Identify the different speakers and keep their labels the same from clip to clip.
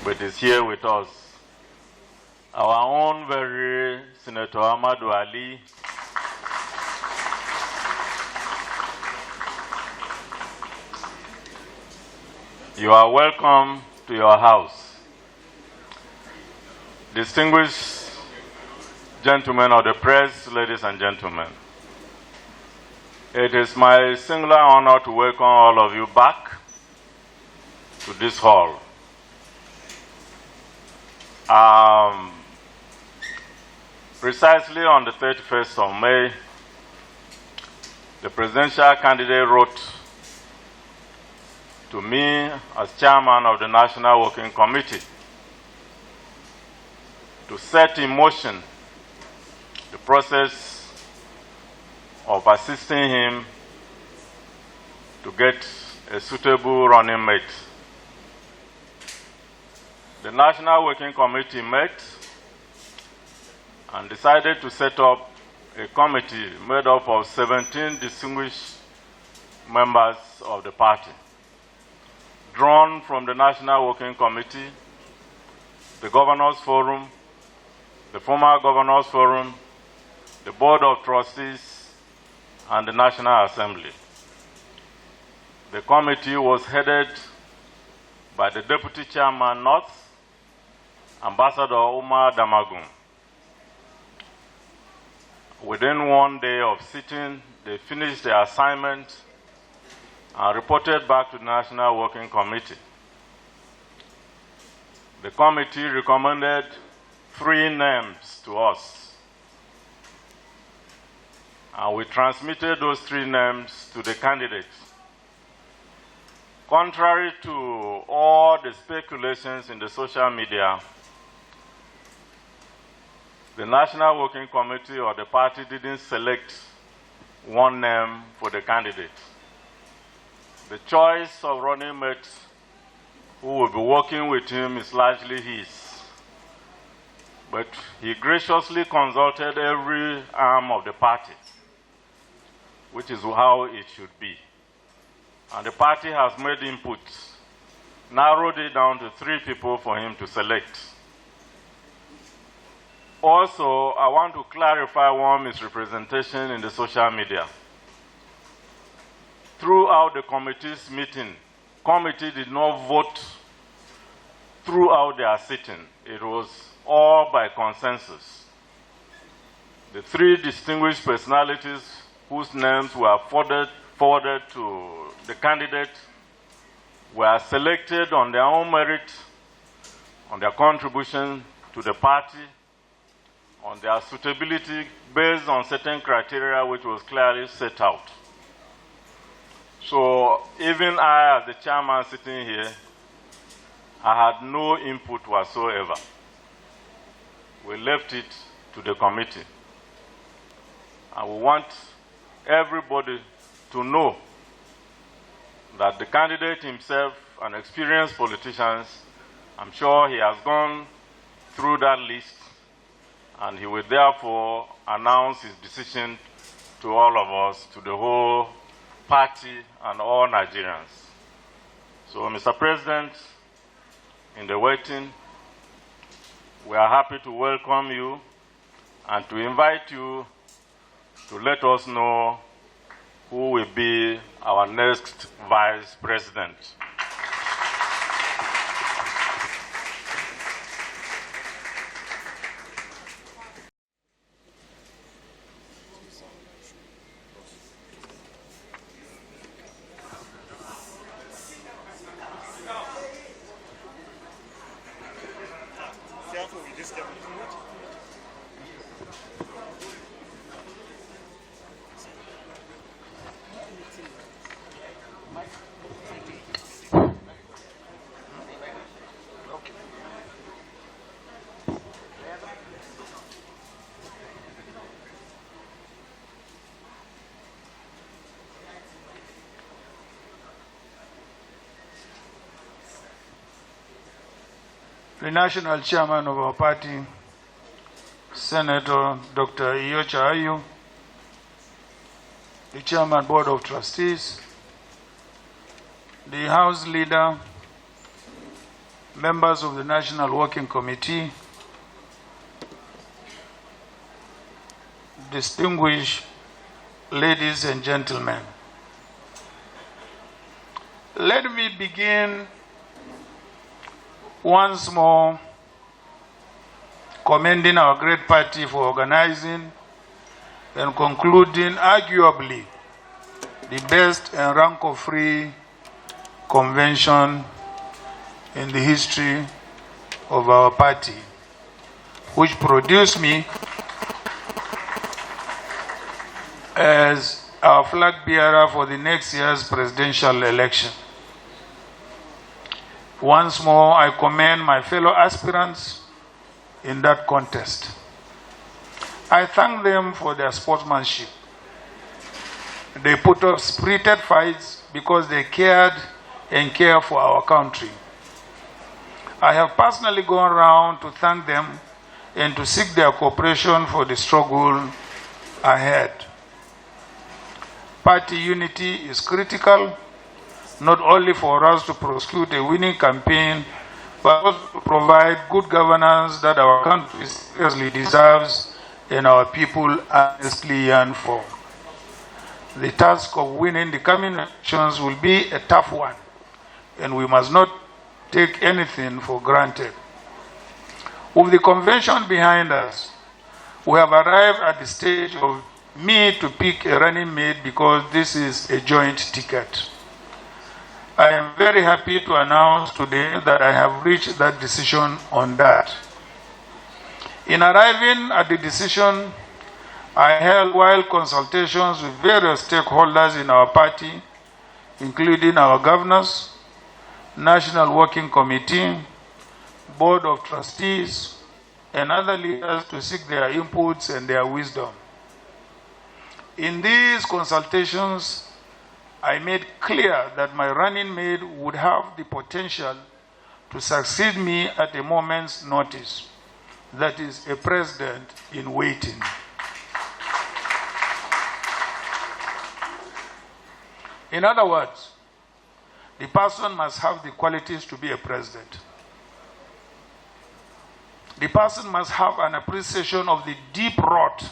Speaker 1: But is here with us. Our own very Senator Ahmadu Ali. You are welcome to your house. Distinguished gentlemen of the press, ladies and gentlemen, it is my singular honor to welcome all of you back to this hall. Precisely on the 31st of May, the presidential candidate wrote to me as chairman of the National Working Committee to set in motion the process of assisting him to get a suitable running mate. The National Working Committee met and decided to set up a committee made up of 17 distinguished members of the party, drawn from the National Working Committee, the Governors Forum, the former Governors Forum, the Board of Trustees, and the National Assembly. The committee was headed by the Deputy Chairman North, Ambassador Umar Damagum. Within 1 day of sitting, they finished their assignment and reported back to the National Working Committee. The committee recommended 3 names to us, and we transmitted those 3 names to the candidates. Contrary to all the speculations in the social media, the National Working Committee or the party didn't select one name for the candidate. The choice of running mates who will be working with him is largely his. but he graciously consulted every arm of the party, which is how it should be. And the party has made inputs, narrowed it down to 3 people for him to select. Also, I want to clarify one misrepresentation in the social media. Throughout the committee's meeting, committee did not vote throughout their sitting. It was all by consensus. The 3 distinguished personalities whose names were forwarded to the candidate were selected on their own merit, on their contribution to the party, on their suitability based on certain criteria which was clearly set out. So even I, as the chairman sitting here, I had no input whatsoever. We left it to the committee. And we want everybody to know that the candidate himself, an experienced politician, I'm sure he has gone through that list, and he will therefore announce his decision to all of us, to the whole party and all Nigerians. So, Mr. President, in the waiting, we are happy to welcome you and to invite you to let us know who will be our next vice president.
Speaker 2: The national chairman of our party, Senator Dr. Iyocha Ayu, the chairman board of trustees, the house leader, members of the national working committee, distinguished ladies and gentlemen. Let me begin once more commending our great party for organizing and concluding arguably the best and rancor-free convention in the history of our party, which produced me as our flag bearer for the next year's presidential election. Once more, I commend my fellow aspirants in that contest. I thank them for their sportsmanship. They put up spirited fights because they cared and care for our country. I have personally gone around to thank them and to seek their cooperation for the struggle ahead. Party unity is critical, not only for us to prosecute a winning campaign, but also to provide good governance that our country seriously deserves and our people earnestly yearn for. The task of winning the coming elections will be a tough one, and we must not take anything for granted. With the convention behind us, we have arrived at the stage of me to pick a running mate because this is a joint ticket. I am very happy to announce today that I have reached that decision on that. In arriving at the decision, I held wild consultations with various stakeholders in our party, including our governors, National Working Committee, Board of Trustees, and other leaders to seek their inputs and their wisdom. In these consultations, I made clear that my running mate would have the potential to succeed me at a moment's notice, that is a president in waiting. In other words, the person must have the qualities to be a president. The person must have an appreciation of the deep rot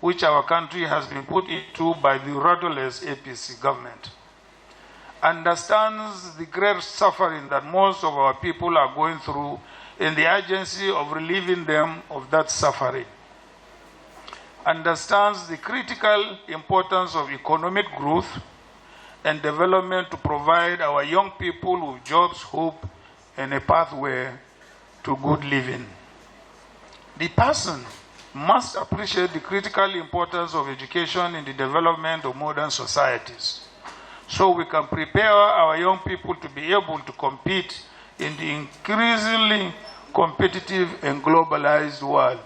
Speaker 2: which our country has been put into by the rudderless APC government. Understands the great suffering that most of our people are going through and the urgency of relieving them of that suffering. Understands the critical importance of economic growth and development to provide our young people with jobs, hope, and a pathway to good living. The person must appreciate the critical importance of education in the development of modern societies, so we can prepare our young people to be able to compete in the increasingly competitive and globalized world.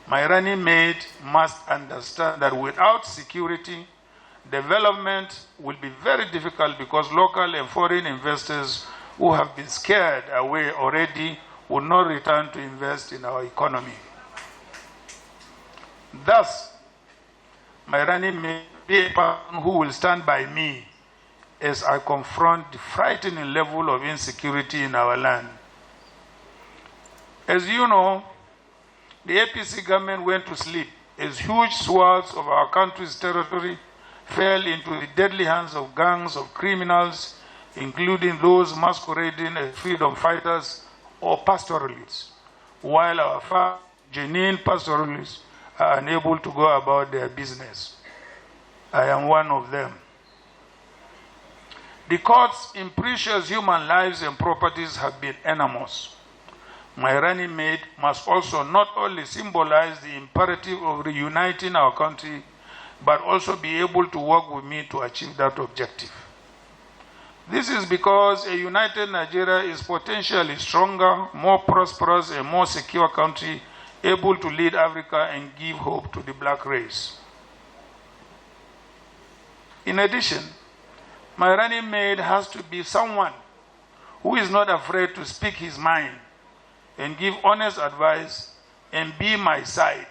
Speaker 2: My running mate must understand that without security, development will be very difficult because local and foreign investors who have been scared away already will not return to invest in our economy. Thus, my running mate be a person who will stand by me as I confront the frightening level of insecurity in our land. As you know, the APC government went to sleep as huge swaths of our country's territory fell into the deadly hands of gangs of criminals, including those masquerading as freedom fighters or pastoralists, while our genuine pastoralists are unable to go about their business. I am one of them. The costs in precious human lives and properties have been enormous. My running mate must also not only symbolize the imperative of reuniting our country, but also be able to work with me to achieve that objective. This is because a united Nigeria is potentially stronger, more prosperous, and more secure country, able to lead Africa and give hope to the black race. In addition, my running mate has to be someone who is not afraid to speak his mind and give honest advice and be my side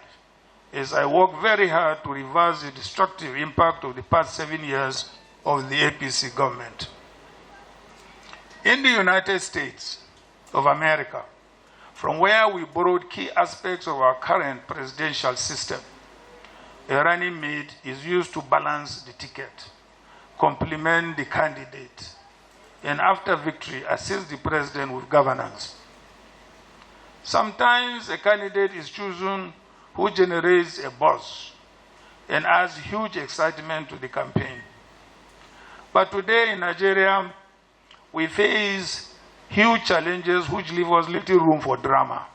Speaker 2: as I work very hard to reverse the destructive impact of the past 7 years of the APC government. In the United States of America, from where we borrowed key aspects of our current presidential system, a running mate is used to balance the ticket, complement the candidate, and after victory, assist the president with governance. Sometimes a candidate is chosen who generates a buzz and adds huge excitement to the campaign. But today in Nigeria, we face huge challenges which leave us little room for drama.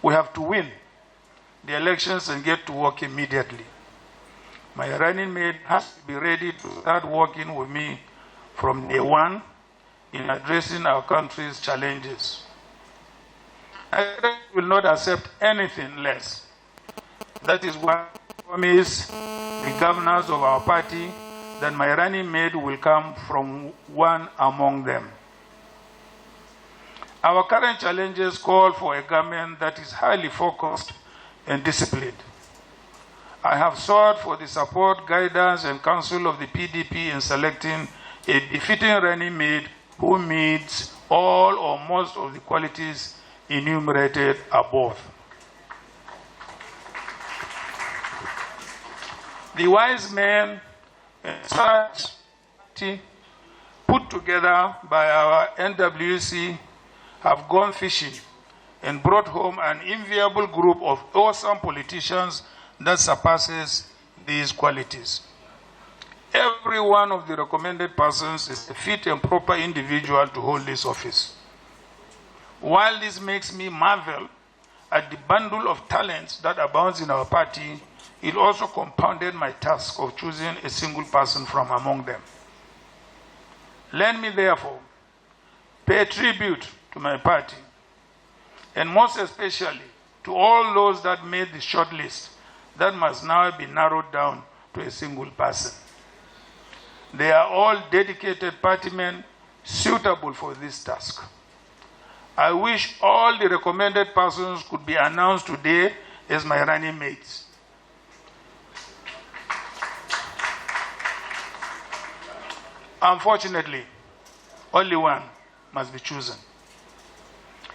Speaker 2: We have to win the elections and get to work immediately. My running mate has to be ready to start working with me from day one in addressing our country's challenges. I will not accept anything less. That is why I promise the governors of our party that my running mate will come from one among them. Our current challenges call for a government that is highly focused and disciplined. I have sought for the support, guidance, and counsel of the PDP in selecting a befitting running mate who meets all or most of the qualities enumerated above. The wise men and strategy put together by our NWC have gone fishing and brought home an enviable group of awesome politicians that surpasses these qualities. Every one of the recommended persons is a fit and proper individual to hold this office. While this makes me marvel at the bundle of talents that abounds in our party, it also compounded my task of choosing a single person from among them. Let me therefore pay tribute to my party, and most especially to all those that made the short list that must now be narrowed down to a single person. They are all dedicated party men suitable for this task. I wish all the recommended persons could be announced today as my running mates. Unfortunately, only one must be chosen.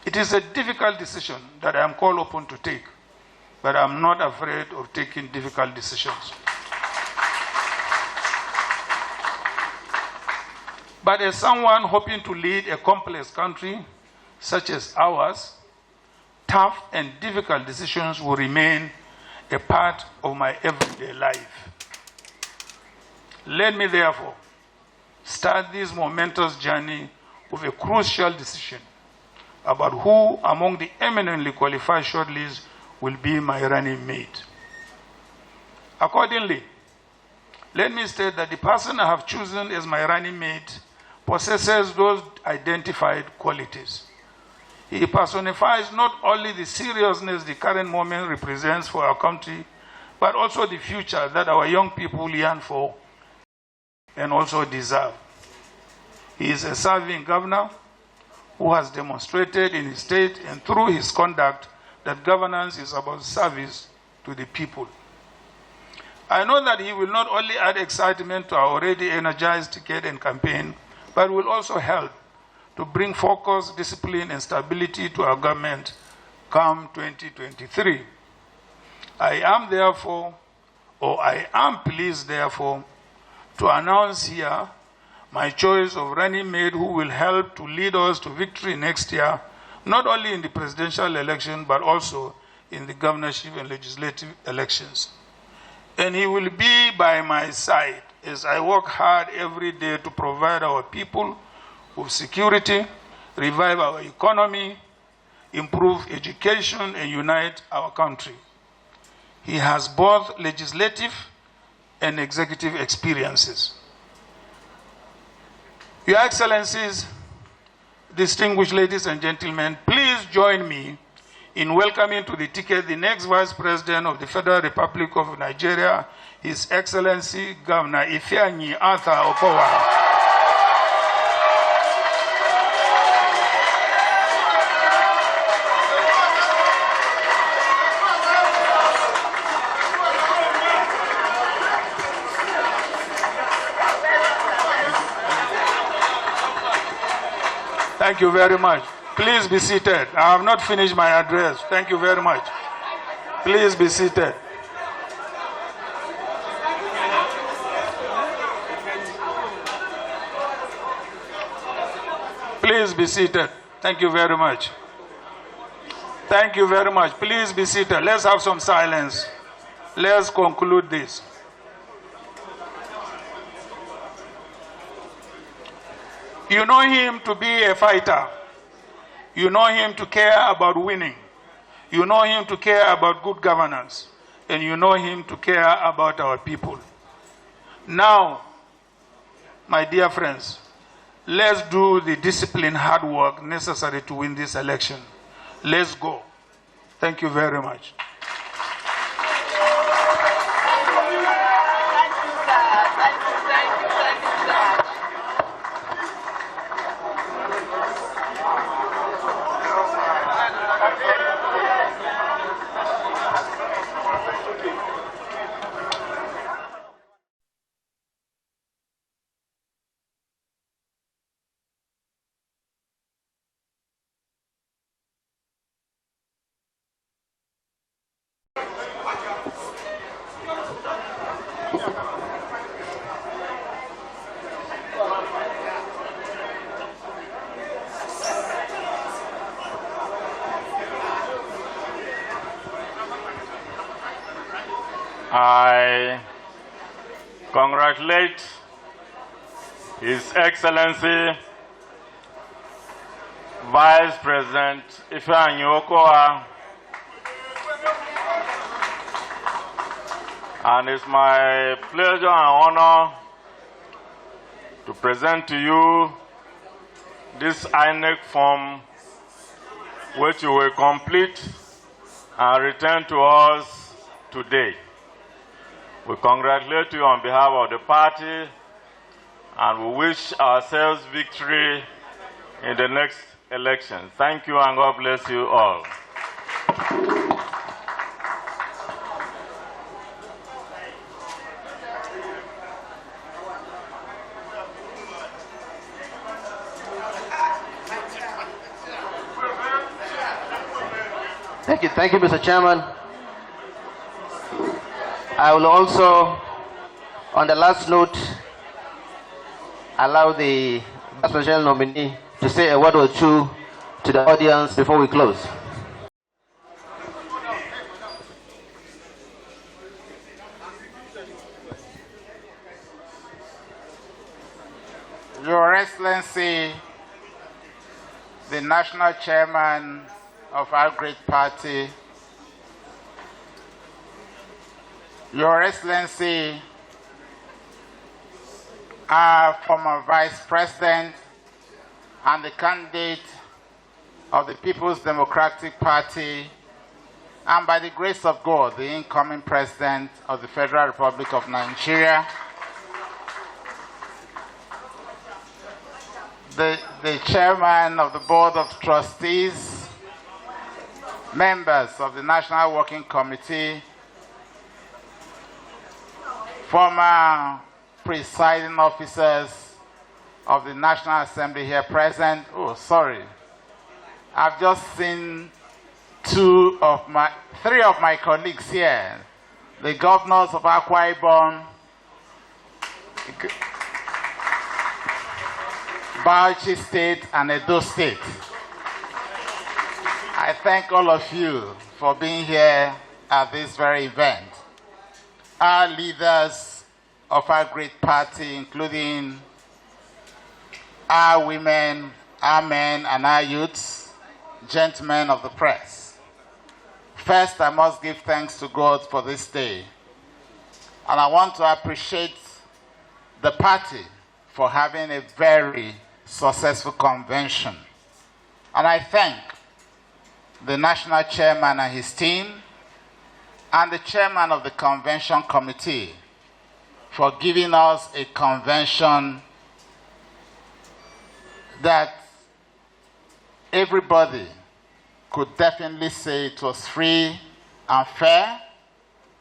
Speaker 2: It is a difficult decision that I am called upon to take, but I am not afraid of taking difficult decisions. But as someone hoping to lead a complex country such as ours, tough and difficult decisions will remain a part of my everyday life. Let me therefore start this momentous journey with a crucial decision about who among the eminently qualified shortlists will be my running mate. Accordingly, let me state that the person I have chosen as my running mate possesses those identified qualities. He personifies not only the seriousness the current moment represents for our country, but also the future that our young people yearn for and also deserve. He is a serving governor who has demonstrated in his state and through his conduct that governance is about service to the people. I know that he will not only add excitement to our already energized ticket and campaign, but will also help to bring focus, discipline, and stability to our government come 2023. I am pleased, therefore, to announce here my choice of running mate who will help to lead us to victory next year, not only in the presidential election, but also in the governorship and legislative elections. And he will be by my side as I work hard every day to provide our people with security, revive our economy, improve education, and unite our country. He has both legislative and executive experiences. Your Excellencies, distinguished ladies and gentlemen, please join me in welcoming to the ticket the next Vice President of the Federal Republic of Nigeria, His Excellency Governor Ifeanyi Arthur Okowa. Thank you very much. Please be seated. I have not finished my address. Thank you very much. Please be seated. Please be seated. Thank you very much. Thank you very much. Please be seated. Let's have some silence. Let's conclude this. You know him to be a fighter. You know him to care about winning. You know him to care about good governance. And you know him to care about our people. Now, my dear friends, let's do the disciplined hard work necessary to win this election. Let's go. Thank you very much.
Speaker 1: I congratulate His Excellency Vice President Ifeanyi Okowa, and it's my pleasure and honor to present to you this INEC form, which you will complete and return to us today. We congratulate you on behalf of the party, and we wish ourselves victory in the next election. Thank you and God bless you all.
Speaker 3: Thank you, Mr. Chairman. I will also, on the last note, allow the vice presidential nominee to say a word or two to the audience before we close.
Speaker 2: Your Excellency, the National Chairman of our great party, Your Excellency, our former Vice President and the candidate of the People's Democratic Party, and by the grace of God, the incoming President of the Federal Republic of Nigeria, the Chairman of the Board of Trustees, members of the National Working Committee, former presiding officers of the National Assembly here present. Oh, sorry. I've just seen three of my colleagues here, the governors of Akwa Ibom, Bauchi State, and Edo State. I thank all of you for being here at this very event. Our leaders of our great party, including our women, our men, and our youths, gentlemen of the press. First, I must give thanks to God for this day. And I want to appreciate the party for having a very successful convention. And I thank the national chairman and his team, and the chairman of the convention committee for giving us a convention that everybody could definitely say it was free and fair,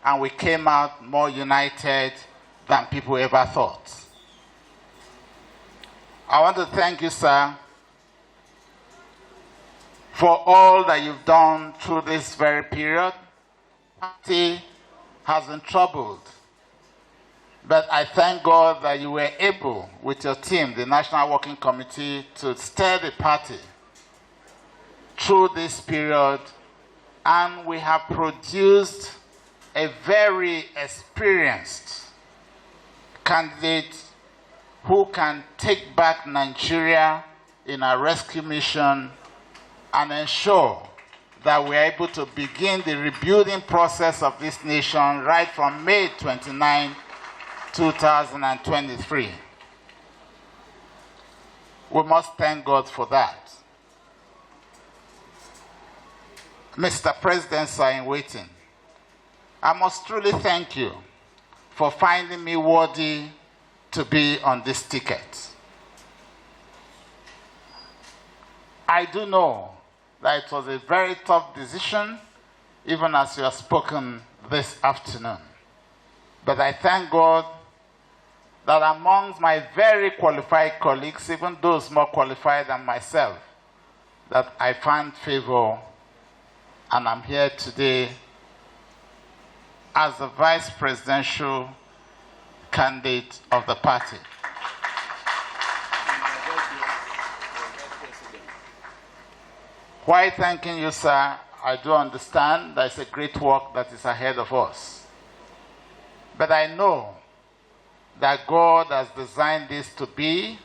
Speaker 2: and we came out more united than people ever thought. I want to thank you, sir, for all that you've done through this very period. The party has been troubled, but I thank God that you were able, with your team, the National Working Committee, to steer the party through this period, and we have produced a very experienced candidate who can take back Nigeria in a rescue mission and ensure that we are able to begin the rebuilding process of this nation right from May 29, 2023. We must thank God for that. Mr. President, sir, in waiting, I must truly thank you for finding me worthy to be on this ticket. I do know that it was a very tough decision, even as you have spoken this afternoon. But I thank God that amongst my very qualified colleagues, even those more qualified than myself, that I found favor, and I'm here today as the vice presidential candidate of the party. While thanking you, sir, I do understand there is a great work that is ahead of us. But I know that God has designed this to be,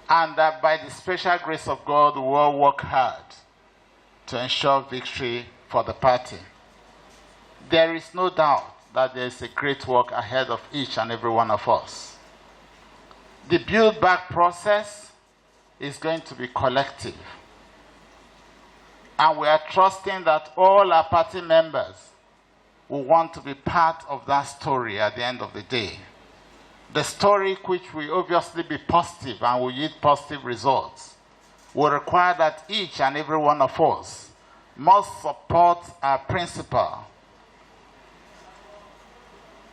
Speaker 2: and that by the special grace of God, we will work hard to ensure victory for the party. There is no doubt that there is a great work ahead of each and every one of us. The build back process is going to be collective. And we are trusting that all our party members will want to be part of that story at the end of the day. The story which will obviously be positive and will yield positive results
Speaker 4: will require that each and every one of us must support our principle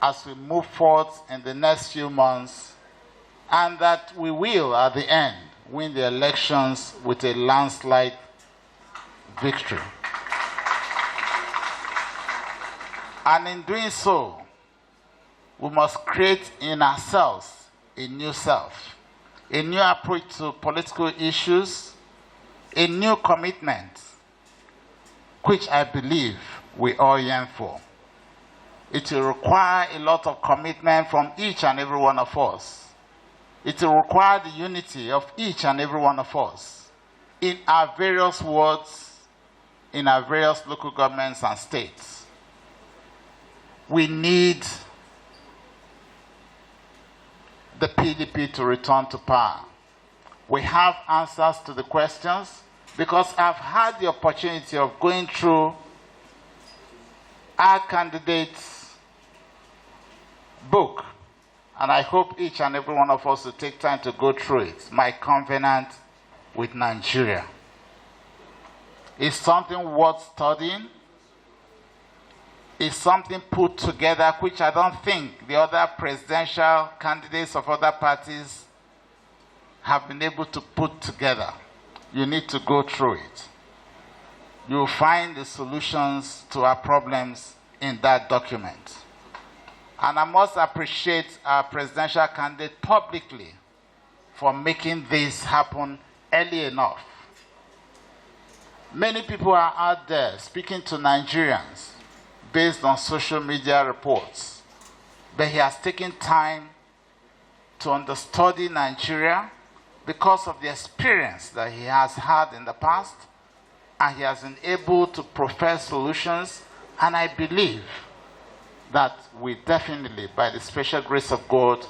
Speaker 4: as we move forward in the next few months, and that we will, at the end, win the elections with a landslide victory. And in doing so, we must create in ourselves a new self, a new approach to political issues, a new commitment, which I believe we all yearn for. It will require a lot of commitment from each and every one of us. It will require the unity of each and every one of us in our various wards, in our various local governments and states. We need the PDP to return to power. We have answers to the questions because I've had the opportunity of going through our candidates' book, and I hope each and every one of us will take time to go through it. My Covenant with Nigeria. It's something worth studying. It's something put together which I don't think the other presidential candidates of other parties have been able to put together. You need to go through it. You'll find the solutions to our problems in that document. And I must appreciate our presidential candidate publicly for making this happen early enough. Many people are out there speaking to Nigerians based on social media reports, but he has taken time to understudy Nigeria because of the experience that he has had in the past, and he has been able to profess solutions, and I believe that we definitely, by the special grace of God,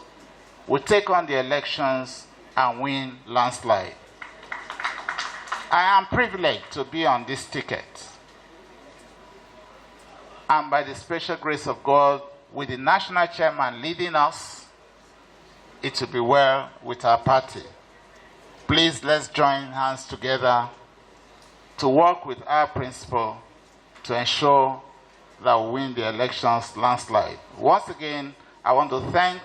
Speaker 4: will take on the elections and win landslide. I am privileged to be on this ticket. And by the special grace of God, with the national chairman leading us, it will be well with our party. Please, let's join hands together to work with our principle to ensure that we win the elections landslide. Once again, I want to thank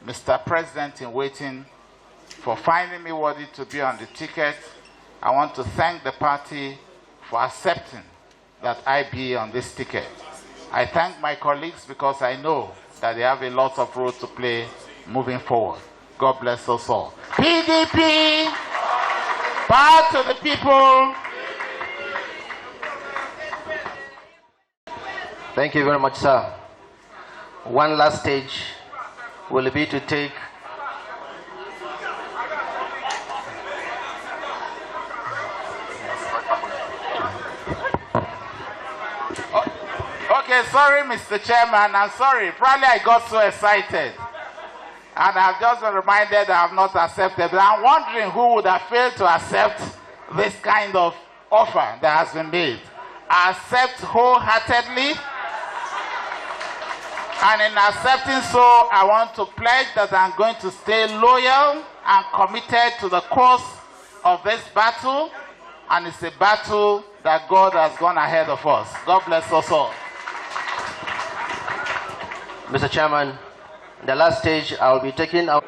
Speaker 4: Mr. President in waiting for finding me worthy to be on the ticket. I want to thank the party for accepting that I be on this ticket. I thank my colleagues because I know that they have a lot of role to play moving forward. God bless us all. PDP, power to the people.
Speaker 3: Thank you very much, sir. One last stage will be to take
Speaker 4: Okay, sorry, Mr. Chairman, I'm sorry. Probably I got so excited. And I've just been reminded that I have not accepted. But I'm wondering who would have failed to accept this kind of offer that has been made. I accept wholeheartedly. And in accepting so, I want to pledge that I'm going to stay loyal and committed to the course of this battle. And it's a battle that God has gone ahead of us. God bless us all.
Speaker 3: Mr. Chairman, the last stage I will be taking out.